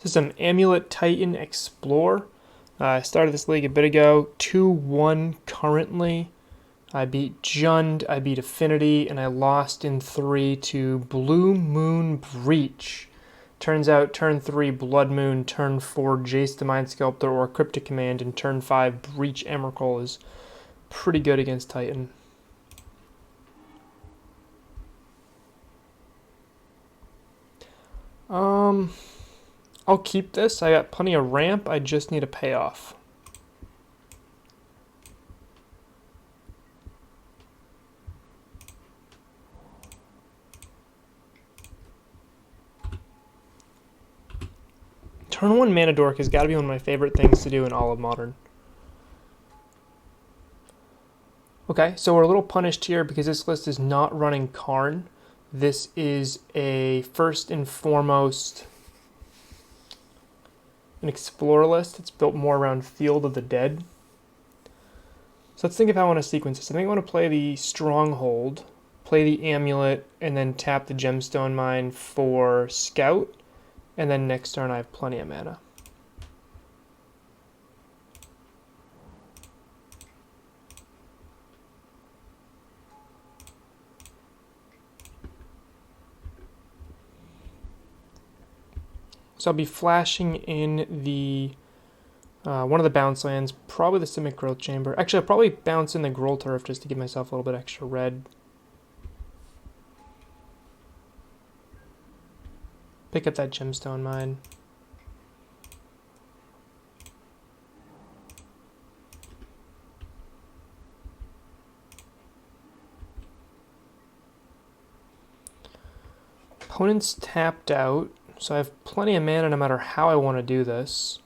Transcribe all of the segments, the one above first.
This is an Amulet Titan Explore. I started this league a bit ago. 2-1 currently. I beat Jund, I beat Affinity, and I lost in 3 to Blue Moon Breach. Turns out turn 3 Blood Moon, turn 4 Jace the Mind Sculptor or Cryptic Command, and turn 5 Breach Emrakul is pretty good against Titan. I'll keep this. I got plenty of ramp. I just need a payoff. Turn 1 Mana Dork has got to be one of my favorite things to do in all of Modern. Okay, so we're a little punished here because this list is not running Karn. This is a first and foremost an Explorer list. It's built more around Field of the Dead. So let's think of how I want to sequence this. I think I want to play the Stronghold, play the Amulet, and then tap the Gemstone Mine for Scout. And then next turn I have plenty of mana. So I'll be flashing in the one of the bounce lands, probably the Simic Growth Chamber. Actually, I'll probably bounce in the Gruul Turf just to give myself a little bit extra red. Pick up that Gemstone Mine. Opponent's tapped out, so I have plenty of mana no matter how I want to do this.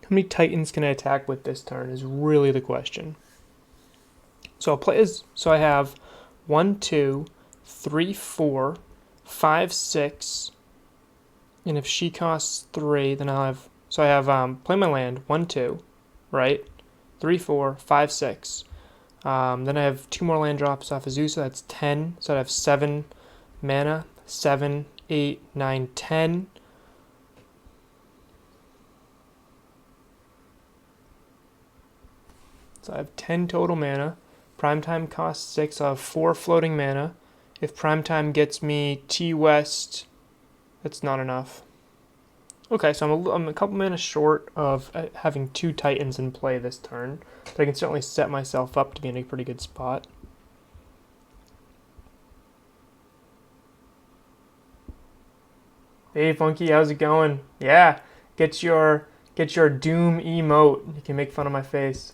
How many Titans can I attack with this turn is really the question. So I'll play as, so I have 1, 2, 3, 4, 5, 6, and if she costs 3, then I'll have, so I have play my land 1, 2, right? 3, 4, 5, 6. Then I have 2 more land drops off Azusa, so that's 10. So I have 7 mana, 7, 8, 9, 10. So I have 10 total mana. Primetime costs 6. So I have 4 floating mana. If Primetime gets me T-West, that's not enough. Okay, so I'm a couple mana short of having 2 Titans in play this turn. But I can certainly set myself up to be in a pretty good spot. Hey Funky, how's it going? Yeah, get your Doom emote. You can make fun of my face.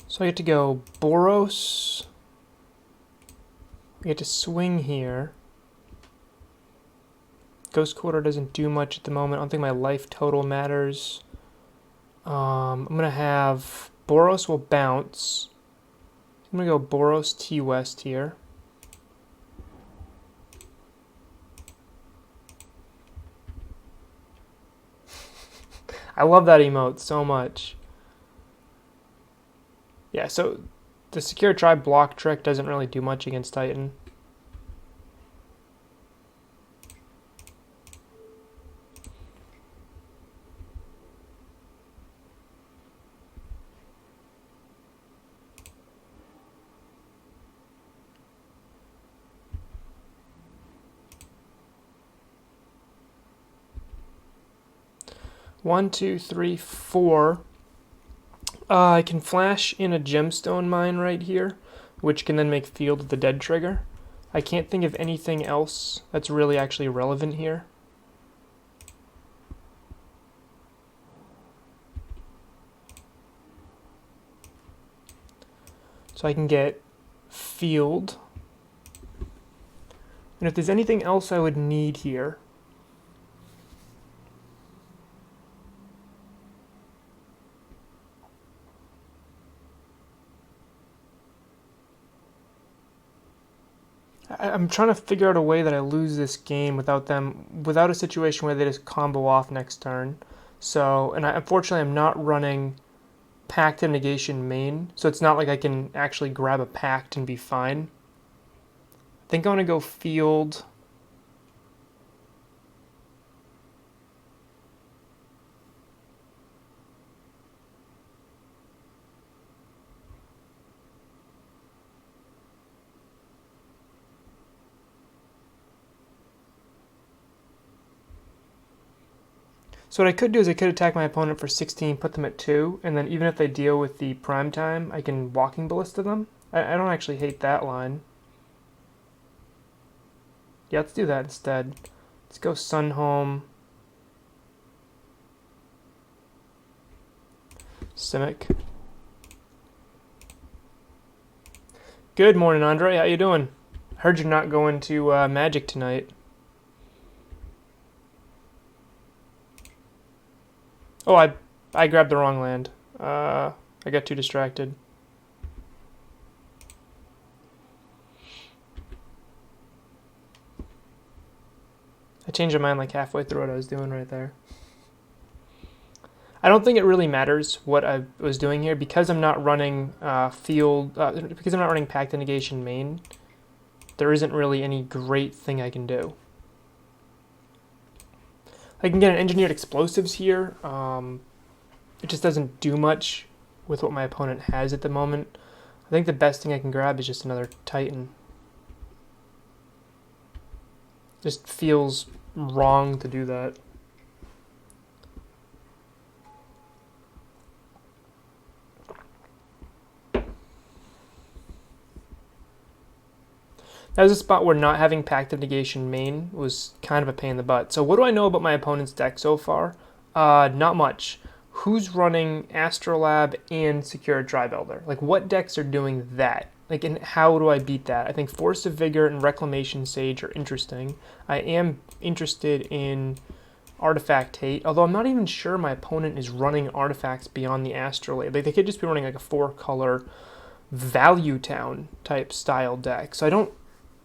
So I get to go Boros. I get to swing here. Ghost Quarter doesn't do much at the moment. I don't think my life total matters. I'm going to have Boros will bounce. I'm going to go Boros T-West here. I love that emote so much. Yeah, so the Secure Tribe block trick doesn't really do much against Titan. 1, 2, 3, 4. I can flash in a gemstone mine right here, which can then make Field of the Dead trigger. I can't think of anything else that's really actually relevant here. So I can get Field. And if there's anything else I would need here, I'm trying to figure out a way that I lose this game without a situation where they just combo off next turn. So, and unfortunately I'm not running Pact and Negation main, so it's not like I can actually grab a Pact and be fine. I think I want to go Field. So what I could do is I could attack my opponent for 16, put them at 2, and then even if they deal with the prime time, I can Walking Ballista them. I don't actually hate that line. Yeah, let's do that instead. Let's go Sunhome. Simic. Good morning, Andre. How you doing? Heard you're not going to Magic tonight. Oh, I grabbed the wrong land. I got too distracted. I changed my mind like halfway through what I was doing right there. I don't think it really matters what I was doing here because I'm not running because I'm not running Pact and Negation main. There isn't really any great thing I can do. I can get an Engineered Explosives here. It just doesn't do much with what my opponent has at the moment. I think the best thing I can grab is just another Titan. Just feels wrong to do that. That was a spot where not having Pact of Negation main was kind of a pain in the butt. So what do I know about my opponent's deck so far? Not much. Who's running Astrolab and Secure Tribe Elder? Like, what decks are doing that? Like, and how do I beat that? I think Force of Vigor and Reclamation Sage are interesting. I am interested in Artifact Hate, although I'm not even sure my opponent is running artifacts beyond the Astrolabe. Like, they could just be running like a 4-color Value Town type style deck. So I don't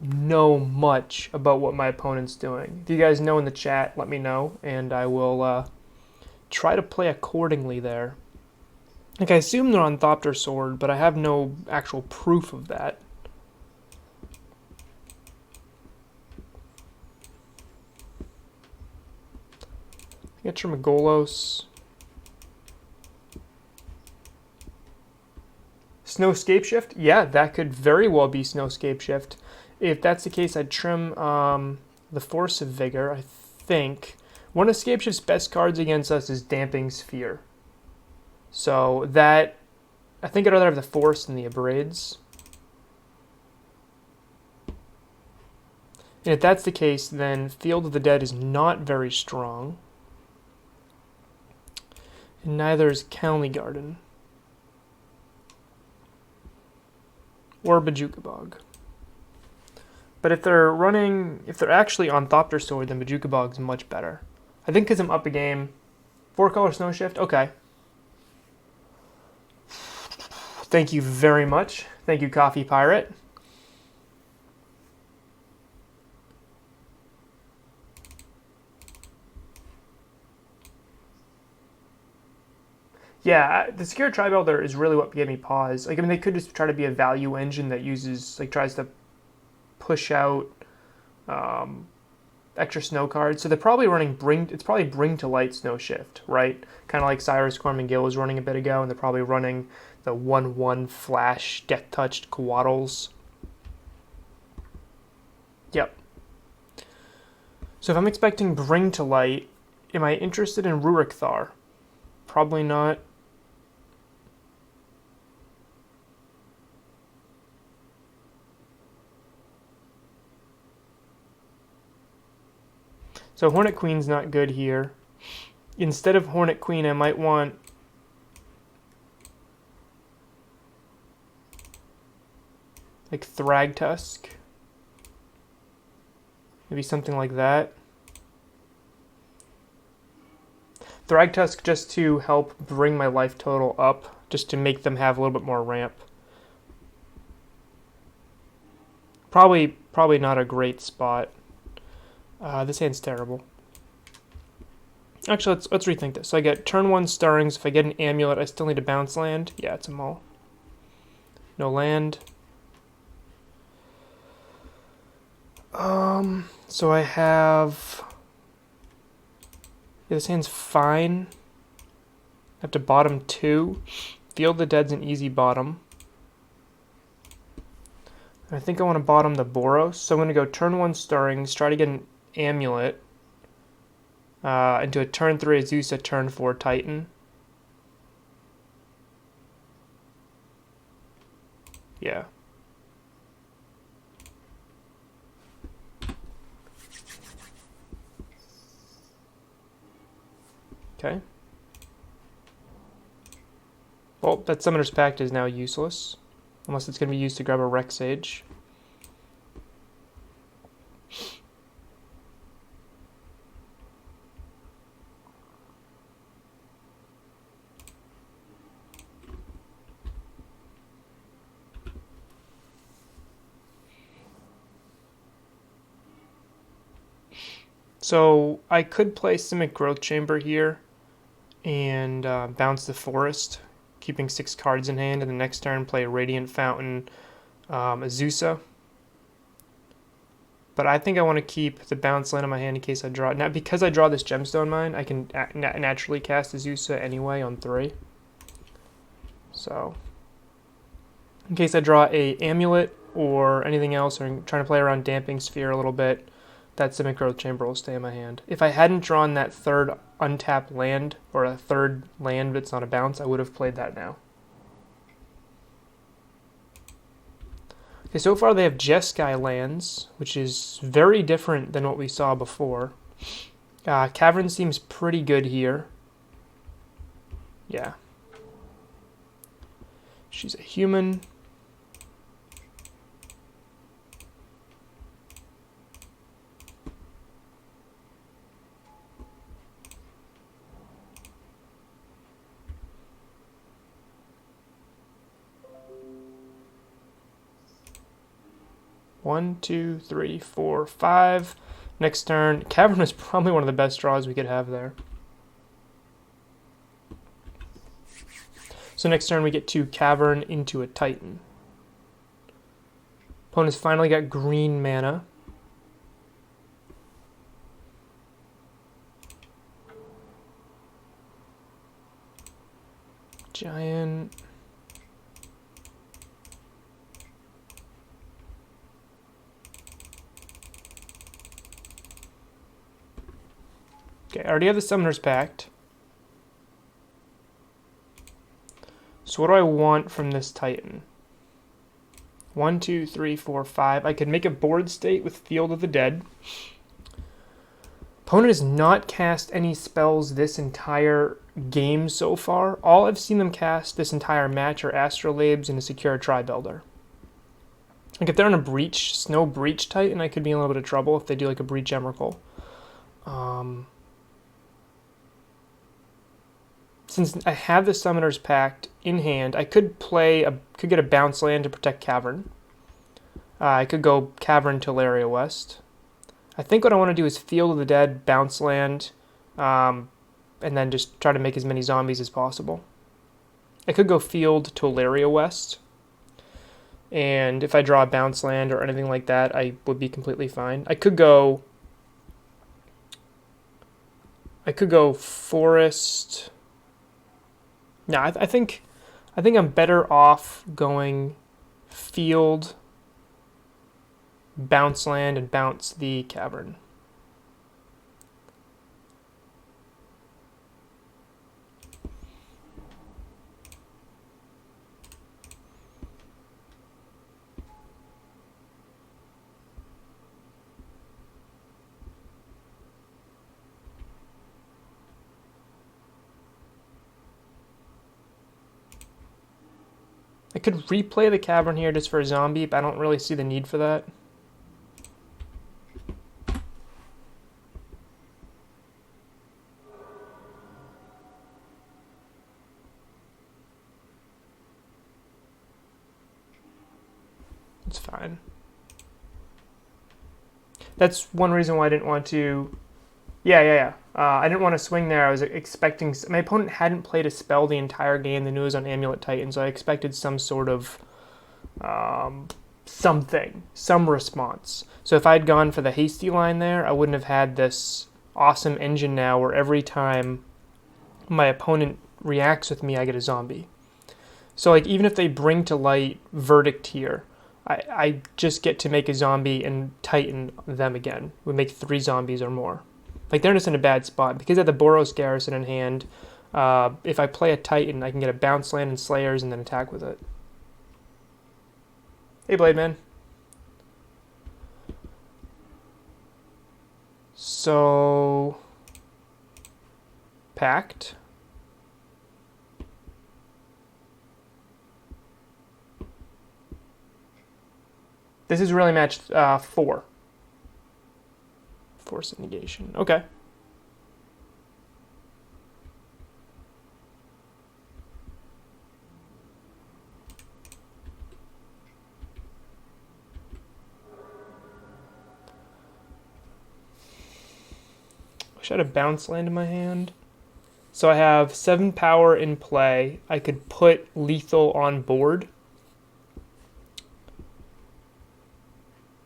know much about what my opponent's doing. If you guys know in the chat, let me know, and I will try to play accordingly there. Like, I assume they're on Thopter Sword, but I have no actual proof of that. Get your Magolos. Snowscape Shift? Yeah, that could very well be Snowscape Shift. If that's the case, I'd trim the Force of Vigor, I think. One of Scape Shift's best cards against us is Damping Sphere. So that, I think I'd rather have the Force than the Abrades. And if that's the case, then Field of the Dead is not very strong. And neither is County Garden. Or Bojuka Bog. But if they're actually on Thopter Sword, then Bojuka Bog's much better. I think because I'm up a game. 4-color Snow Shift? Okay. Thank you very much. Thank you, Coffee Pirate. Yeah, the Secure Tribe Elder is really what gave me pause. Like, I mean, they could just try to be a value engine that uses, like, tries to push out extra snow cards. So they're probably running it's probably Bring to Light Snow Shift, right? Kind of like Cyrus Corman-Gill was running a bit ago, and they're probably running the 1/1 flash Death Touched Coatls. Yep. So if I'm expecting Bring to Light, Am I interested in Rurik Thar? Probably not. So Hornet Queen's not good here. Instead of Hornet Queen, I might want like Thragtusk. Maybe something like that. Thragtusk just to help bring my life total up, just to make them have a little bit more ramp. Probably not a great spot. This hand's terrible. Actually, let's rethink this. So I get turn 1 Starrings. If I get an Amulet, I still need to bounce land. Yeah, it's a Maul. No land. So I have... Yeah, this hand's fine. I have to bottom 2. Field the Dead's an easy bottom. I think I want to bottom the Boros. So I'm going to go turn 1 Starrings, try to get an Amulet. Into a turn 3 Azusa, turn 4 Titan. Yeah. Okay. Well, that Summoner's Pact is now useless. Unless it's going to be used to grab a Rex Sage. So I could play Simic Growth Chamber here and bounce the Forest, keeping 6 cards in hand, and the next turn play Radiant Fountain, Azusa. But I think I want to keep the bounce land in my hand in case I draw it. Now, because I draw this Gemstone Mine, I can naturally cast Azusa anyway on 3. So, in case I draw a Amulet or anything else, or I'm trying to play around Damping Sphere a little bit, that Simic Growth Chamber will stay in my hand. If I hadn't drawn that third untapped land, or a third land that's not a bounce, I would have played that now. Okay, so far they have Jeskai lands, which is very different than what we saw before. Cavern seems pretty good here. Yeah. She's a human. One, two, three, four, 5. Next turn, Cavern is probably one of the best draws we could have there. So next turn we get to Cavern into a Titan. Opponent's finally got green mana. Giant. Okay, I already have the Summoner's Pact. So what do I want from this Titan? 1, 2, 3, 4, 5. I could make a board state with Field of the Dead. Opponent has not cast any spells this entire game so far. All I've seen them cast this entire match are Astrolabes and a Secure Tri-Builder. Like if they're on a Breach, Snow Breach Titan, I could be in a little bit of trouble if they do like a Breach Emrakul. Since I have the Summoner's Pact in hand, I could get a bounce land to protect Cavern. I could go Cavern to Laria West. I think what I want to do is Field of the Dead, bounce land, and then just try to make as many zombies as possible. I could go Field to Laria West, and if I draw a bounce land or anything like that, I would be completely fine. I could go Forest. No, I think I'm better off going Field, bounce land, and bounce the Cavern. I could replay the cavern here just for a zombie, but I don't really see the need for that. It's fine. That's one reason why I didn't want to... Yeah. I didn't want to swing there. I was expecting... My opponent hadn't played a spell the entire game. They knew it was on Amulet Titan, so I expected some sort of... some response. So if I'd gone for the hasty line there, I wouldn't have had this awesome engine now where every time my opponent reacts with me, I get a zombie. So like even if they bring to light Verdict here, I just get to make a zombie and Titan them again. We make 3 zombies or more. Like they're just in a bad spot. Because I have the Boros Garrison in hand, if I play a Titan, I can get a bounce land and Slayers and then attack with it. Hey, Blade Man. So... Pact. This is really matched 4. Force of negation. Okay. Wish I had a bounce land in my hand. So I have 7 power in play. I could put lethal on board.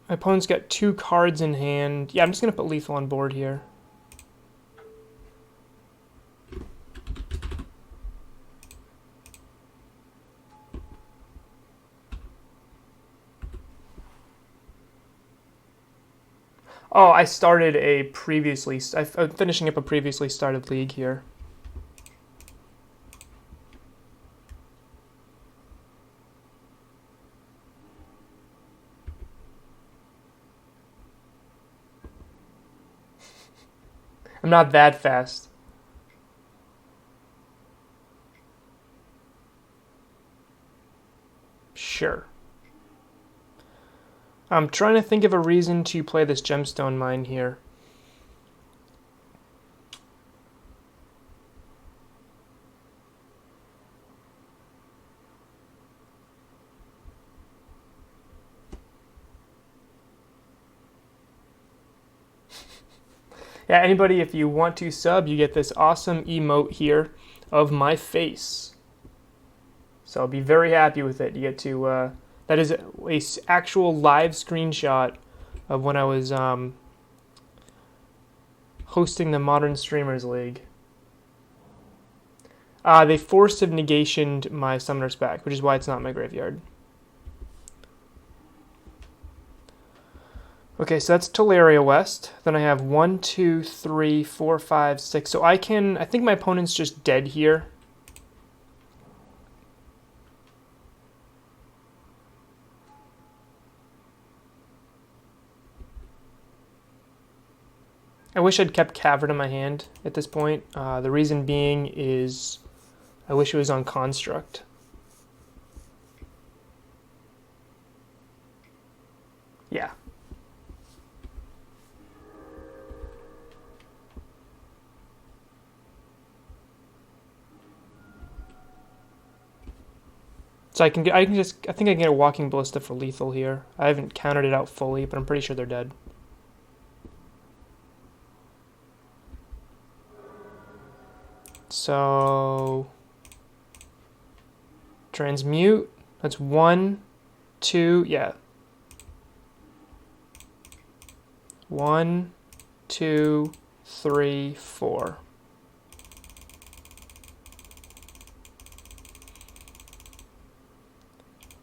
My opponent's got 2 cards in hand. Yeah, I'm just going to put lethal on board here. Oh, I started a previously... I'm finishing up a previously started league here. I'm not that fast. Sure. I'm trying to think of a reason to play this gemstone mine here. Yeah, anybody, if you want to sub, you get this awesome emote here of my face. So I'll be very happy with it. You get to, that is a actual live screenshot of when I was hosting the Modern Streamers League. They forced have negationed my Summoner's Pact, which is why it's not in my graveyard. Okay, so that's Teleria West. Then I have 1, 2, 3, 4, 5, 6. So I think my opponent's just dead here. I wish I'd kept Cavern in my hand at this point. The reason being is I wish it was on Construct. Yeah. So I think I can get a Walking Ballista for lethal here. I haven't counted it out fully, but I'm pretty sure they're dead. So transmute. That's 1, 2, yeah. 1, 2, 3, 4.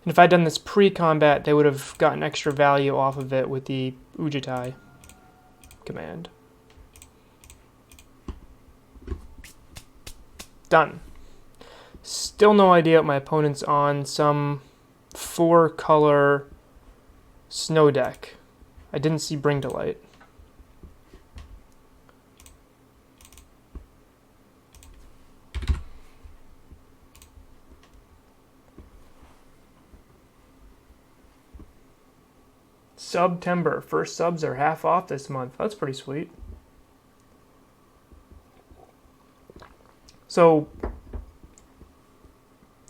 And if I'd done this pre-combat, they would have gotten extra value off of it with the Ujitai command. Done. Still no idea what my opponent's on. Some 4-color snow deck. I didn't see Bring to Light. September. First subs are half off this month. That's pretty sweet. So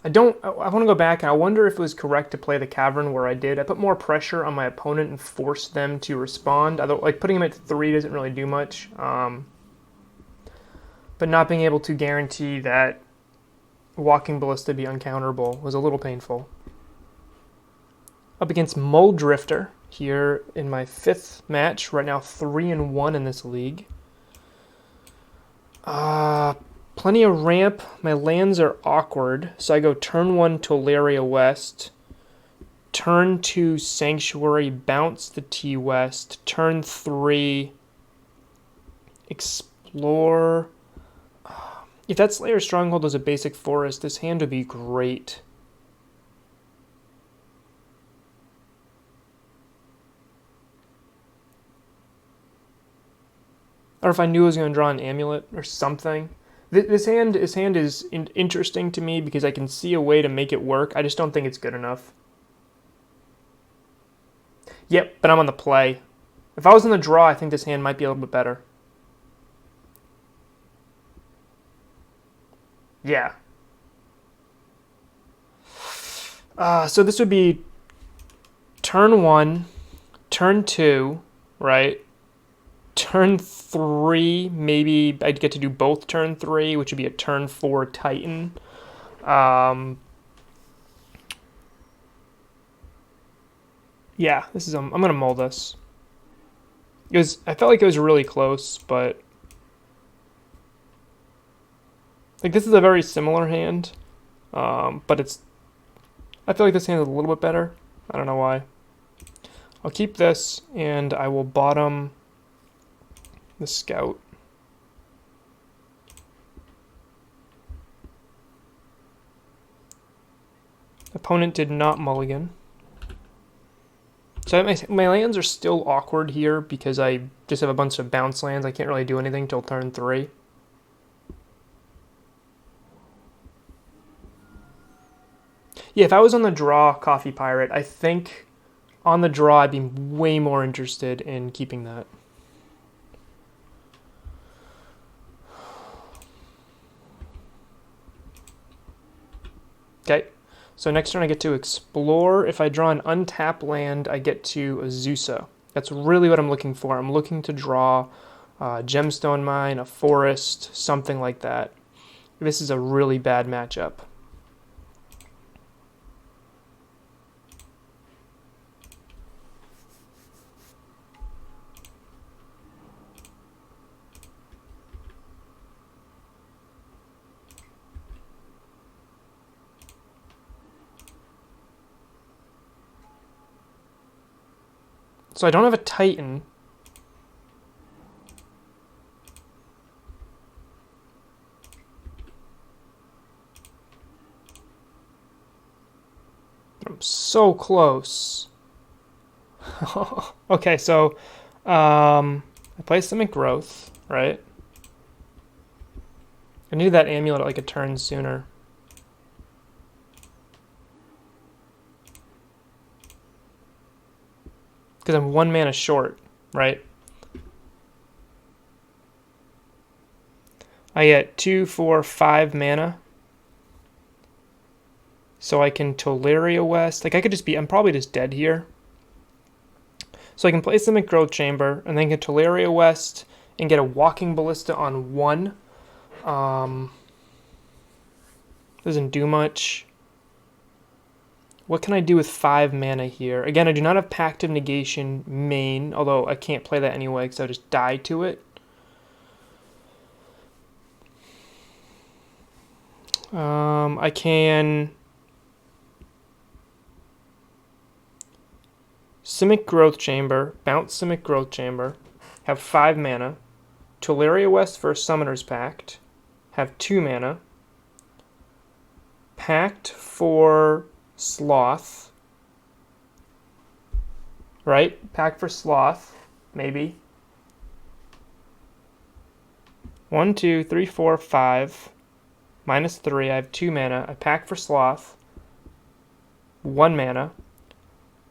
I want to go back and I wonder if it was correct to play the Cavern where I did. I put more pressure on my opponent and forced them to respond. Although, like, putting him at 3 doesn't really do much. But not being able to guarantee that Walking Ballista be uncounterable was a little painful. Up against Mole Drifter here in my 5th match. Right now 3-1 in this league. Plenty of ramp. My lands are awkward. So I go turn 1 Tolaria West. Turn 2 Sanctuary, bounce the T West. Turn 3 Explore. If that Slayer Stronghold was a basic forest, this hand would be great. Or if I knew I was going to draw an Amulet or something. This hand is interesting to me because I can see a way to make it work. I just don't think it's good enough. Yep, but I'm on the play. If I was in the draw, I think this hand might be a little bit better. Yeah. So this would be turn 1, turn 2, right? Turn 3, maybe I'd get to do both turn 3, which would be a turn 4 Titan. Yeah, this is I'm gonna mull this. I felt like it was really close, but like this is a very similar hand, but I feel like this hand is a little bit better. I don't know why. I'll keep this, and I will bottom the Scout. Opponent did not mulligan. So my lands are still awkward here because I just have a bunch of bounce lands. I can't really do anything till turn 3. Yeah, if I was on the draw, Coffee Pirate, I think on the draw I'd be way more interested in keeping that. Okay, so next turn I get to explore. If I draw an untapped land, I get to Azusa. That's really what I'm looking for. I'm looking to draw a Gemstone Mine, a forest, something like that. This is a really bad matchup. So I don't have a Titan. I'm so close. Okay, so I play Simic Growth, right? I need that amulet like a turn sooner. Because I'm 1 mana short, right? I get 2, 4, 5 mana. So I can Tolaria West. Like I could just be, I'm probably just dead here. So I can place them in Growth Chamber and then get Tolaria West and get a Walking Ballista on 1. Doesn't do much. What can I do with 5 mana here? Again, I do not have Pact of Negation main, although I can't play that anyway because I'll just die to it. I can Simic Growth Chamber, bounce Simic Growth Chamber, have 5 mana, Tolaria West for Summoner's Pact, have 2 mana, Pact for Sloth, right? Pact for Sloth, maybe. 1, 2, 3, 4, 5, minus 3, I have 2 mana. I pack for Sloth, 1 mana.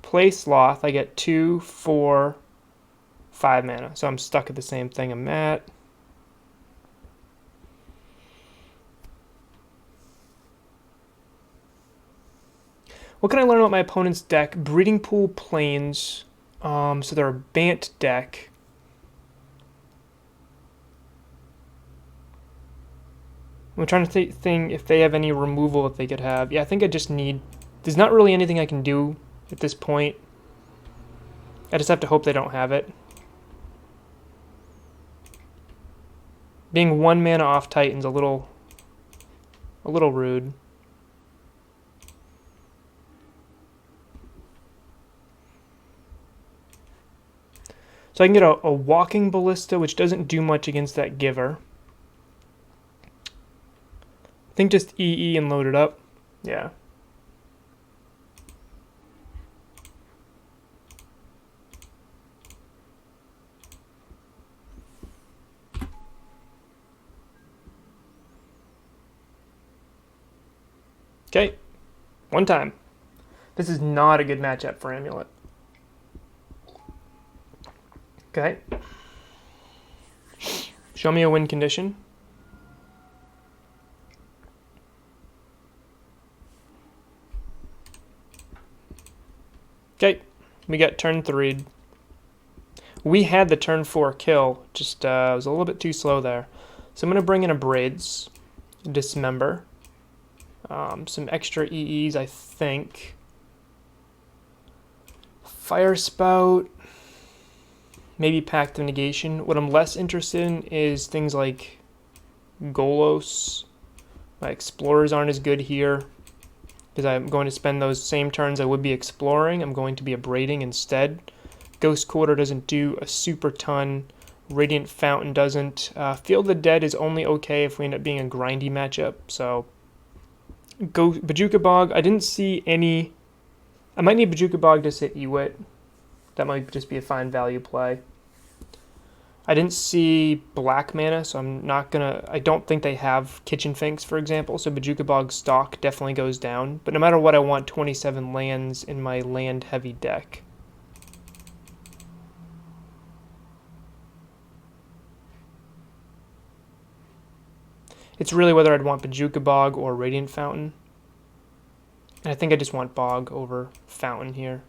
play Sloth, I get 2, 4, 5 mana. So I'm stuck at the same thing I'm at. What can I learn about my opponent's deck? Breeding Pool Plains. So they're a Bant deck. I'm trying to think if they have any removal that they could have. Yeah, I think I just need... There's not really anything I can do at this point. I just have to hope they don't have it. Being 1 mana off Titan's a little rude. So I can get a Walking Ballista, which doesn't do much against that Giver. I think just EE and load it up. Yeah. Okay. One time. This is not a good matchup for Amulet. Okay. Show me a win condition. Okay. We got turn 3. We had the turn 4 kill. Just was a little bit too slow there. So I'm going to bring in a Braids. Dismember. Some extra EEs, I think. Fire Spout. Maybe Pact of Negation. What I'm less interested in is things like Golos. My Explorers aren't as good here because I'm going to spend those same turns I would be exploring. I'm going to be abrading instead. Ghost Quarter doesn't do a super ton. Radiant Fountain doesn't. Field of the Dead is only okay if we end up being a grindy matchup. So, go Bojuka Bog. I didn't see any. I might need Bojuka Bog to sit Ewit. That might just be a fine value play. I didn't see black mana, so I'm not gonna... I don't think they have Kitchen Finks, for example, so Bojuka Bog's stock definitely goes down. But no matter what, I want 27 lands in my land-heavy deck. It's really whether I'd want Bojuka Bog or Radiant Fountain. And I think I just want Bog over Fountain here.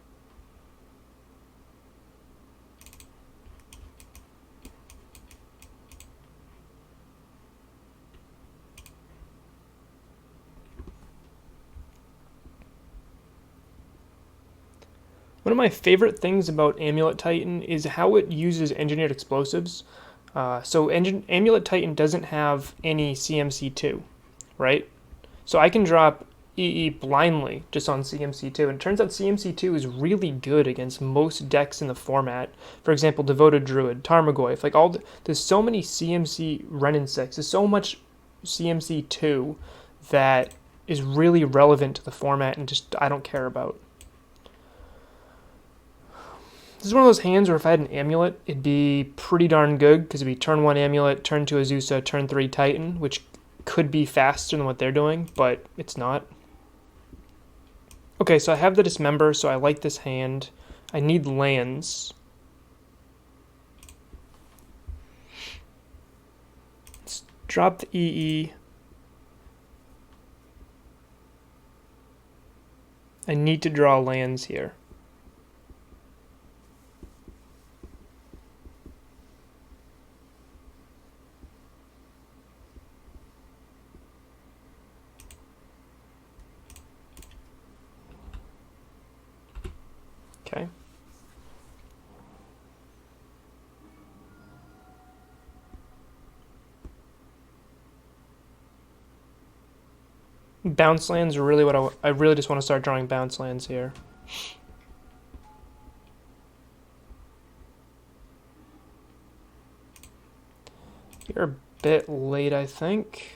One of my favorite things about Amulet Titan is how it uses engineered explosives. So Amulet Titan doesn't have any CMC2, right? So I can drop EE blindly just on CMC2, and it turns out CMC2 is really good against most decks in the format. For example, Devoted Druid, Tarmogoyf, like there's so many CMC Renin 6, there's so much CMC2 that is really relevant to the format and just I don't care about. This is one of those hands where if I had an Amulet, it'd be pretty darn good, because it'd be turn 1 Amulet, turn 2 Azusa, turn 3 Titan, which could be faster than what they're doing, but it's not. Okay, so I have the Dismember, so I like this hand. I need lands. Let's drop the EE. I need to draw lands here. Okay. Bounce lands are really what I really just want to start drawing bounce lands here. You're a bit late, I think.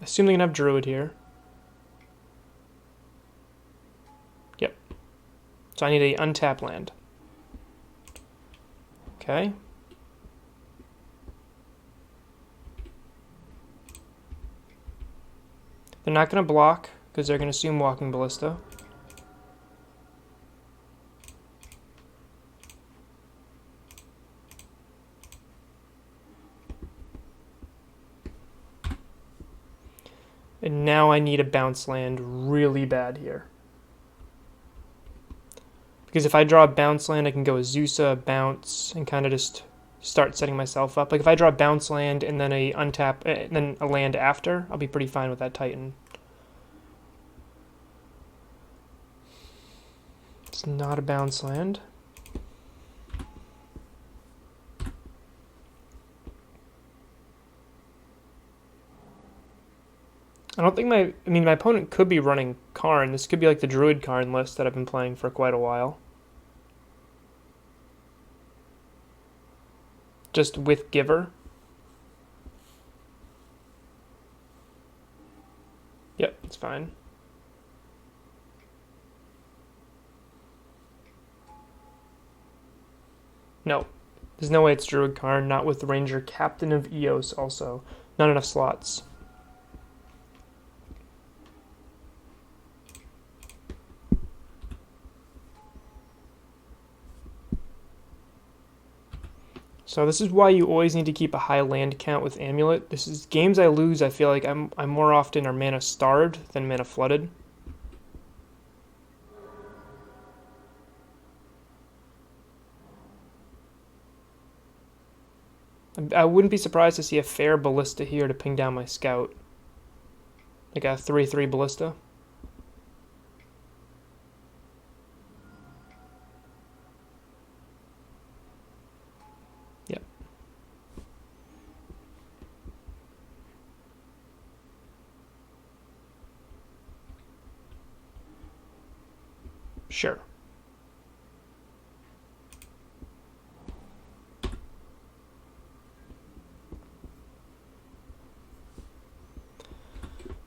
assume they're going to have Druid here. Yep. So I need a untap land. Okay. They're not going to block because they're going to assume Walking Ballista. And now I need a bounce land really bad here. Because if I draw a bounce land, I can go Azusa, bounce, and kind of just start setting myself up. Like if I draw a bounce land and then a untap, then a land after, I'll be pretty fine with that Titan. It's not a bounce land. I don't think my opponent could be running Karn. This could be like the Druid Karn list that I've been playing for quite a while. Just with Giver. Yep, it's fine. No, there's no way it's Druid Karn, not with Ranger Captain of Eos also. Not enough slots. So this is why you always need to keep a high land count with Amulet. This is games I lose, I feel like I'm more often are mana starved than mana flooded. I wouldn't be surprised to see a fair Ballista here to ping down my Scout. Like a 3/3 Ballista. Yep. Sure.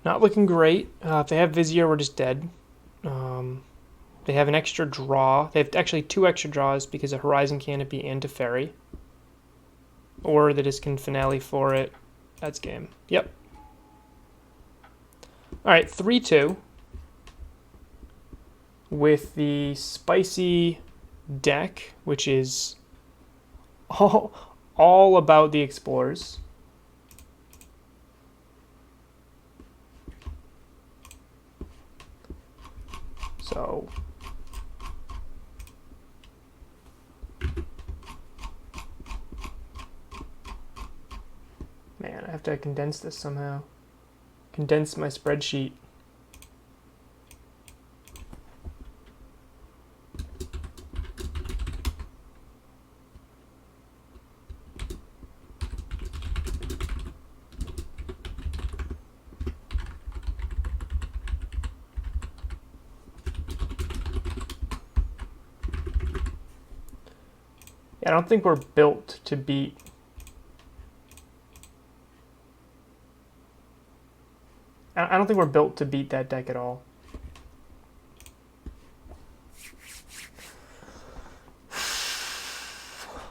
Not looking great. If they have Vizier, we're just dead. They have an extra draw. They have actually 2 extra draws because of Horizon Canopy and Teferi. Or they just can Finale for it. That's game. Yep. Alright, 3-2. With the spicy deck, which is all about the Explorers. So man, I have to condense this somehow. Condense my spreadsheet. I don't think we're built to beat. I don't think we're built to beat that deck at all.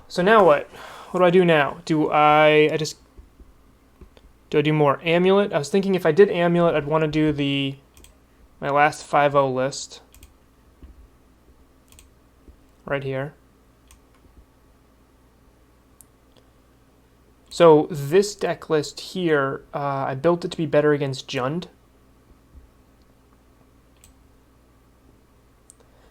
So now what? What do I do now? Do I do more Amulet? I was thinking if I did Amulet, I'd want to do my last 5-0 list. Right here. So this deck list here, I built it to be better against Jund.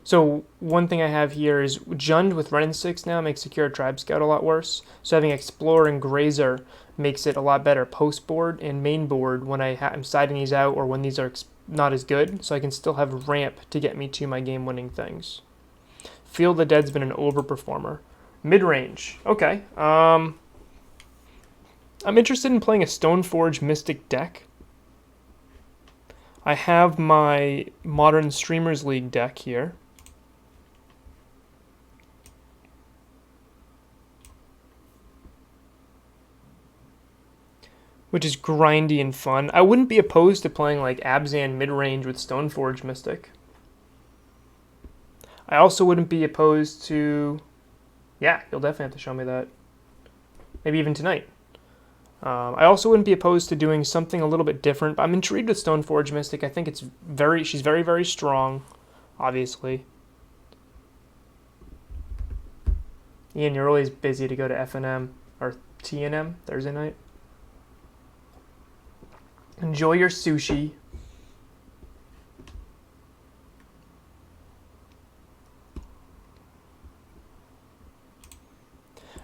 So one thing I have here is Jund with Ren 6 now makes Secure Tribe Scout a lot worse. So having Explorer and Grazer makes it a lot better post board and main board when I'm siding these out or when these are not as good. So I can still have ramp to get me to my game-winning things. Field of the Dead's been an overperformer. Mid-range, okay. I'm interested in playing a Stoneforge Mystic deck. I have my Modern Streamers League deck here. which is grindy and fun. I wouldn't be opposed to playing like Abzan mid-range with Stoneforge Mystic. I also wouldn't be opposed to... Yeah, you'll definitely have to show me that. Maybe even tonight. I also wouldn't be opposed to doing something a little bit different. But I'm intrigued with Stoneforge Mystic. I think she's very, very strong, obviously. Ian, you're always busy to go to FNM or TNM Thursday night. Enjoy your sushi.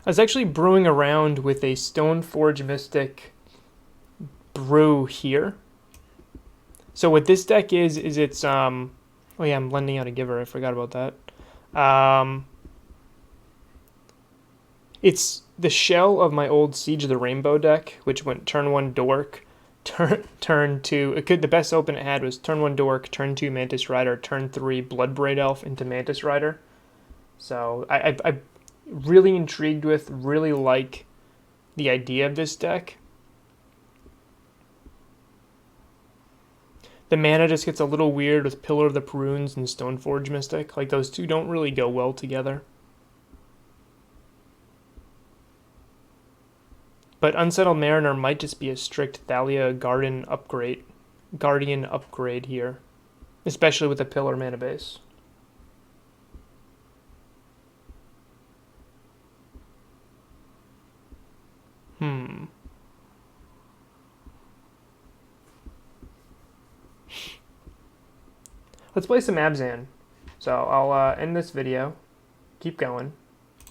I was actually brewing around with a Stoneforge Mystic brew here. So what this deck is it's oh yeah, I'm lending out a giver. I forgot about that. It's the shell of my old Siege of the Rainbow deck, which went turn 1 Dork, turn 2. The best open it had was turn 1 Dork, turn 2 Mantis Rider, turn 3 Bloodbraid Elf into Mantis Rider. So I really intrigued with, really like the idea of this deck. The mana just gets a little weird with Pillar of the Prunes and Stoneforge Mystic. Like, those two don't really go well together. But Unsettled Mariner might just be a strict Thalia Guardian upgrade here, especially with the Pillar mana base. Let's play some Abzan. So I'll end this video. Keep going.